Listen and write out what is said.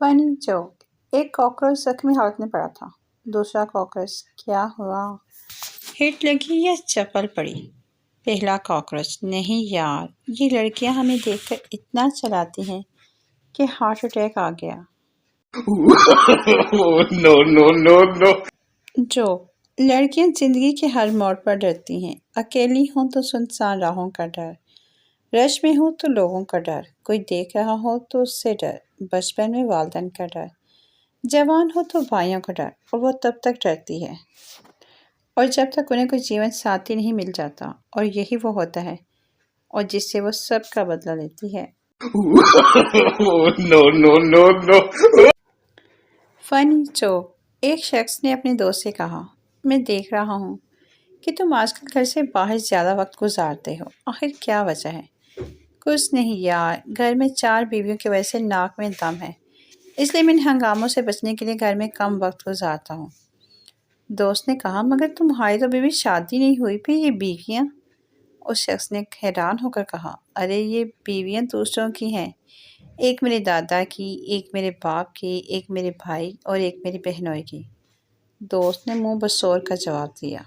فنی جوک۔ ایک کاکروچ زخمی حالت میں پڑا تھا۔ دوسرا کاکروچ: کیا ہوا؟ ہٹ لگی یا چپل پڑی؟ پہلا کاکروچ: نہیں یار، یہ لڑکیاں ہمیں دیکھ کر اتنا چلاتی ہیں کہ ہارٹ اٹیک آ گیا۔ No, no, no, no. Joke: لڑکیاں زندگی کے ہر موڑ پر ڈرتی ہیں، اکیلی ہوں تو سنسان راہوں کا ڈر، رش میں ہوں تو لوگوں کا ڈر، کوئی دیکھ رہا ہو تو اس سے ڈر، بچپن میں والدین کا ڈر، جوان ہو تو بھائیوں کا ڈر، اور وہ تب تک ڈرتی ہے اور جب تک انہیں کوئی جیون ساتھی نہیں مل جاتا، اور یہی وہ ہوتا ہے اور جس سے وہ سب کا بدلہ لیتی ہے۔ No, no, no, no. فنی جوک۔ ایک شخص نے اپنے دوست سے کہا، میں دیکھ رہا ہوں کہ تم آج کل گھر سے باہر زیادہ وقت گزارتے ہو، آخر کیا وجہ ہے؟ کچھ نہیں یار، گھر میں 4 بیویوں کی وجہ سے ناک میں دم ہے، اس لیے میں ان ہنگاموں سے بچنے کے لیے گھر میں کم وقت گزارتا ہوں۔ دوست نے کہا، مگر تمہاری تو ابھی بھی شادی نہیں ہوئی، پھر یہ بیویاں؟ اس شخص نے حیران ہو کر کہا، ارے یہ بیویاں دوسروں کی ہیں، ایک میرے دادا کی، ایک میرے باپ کی، ایک میرے بھائی اور ایک میری بہنوئی کی۔ دوست نے منہ بسور کا جواب دیا۔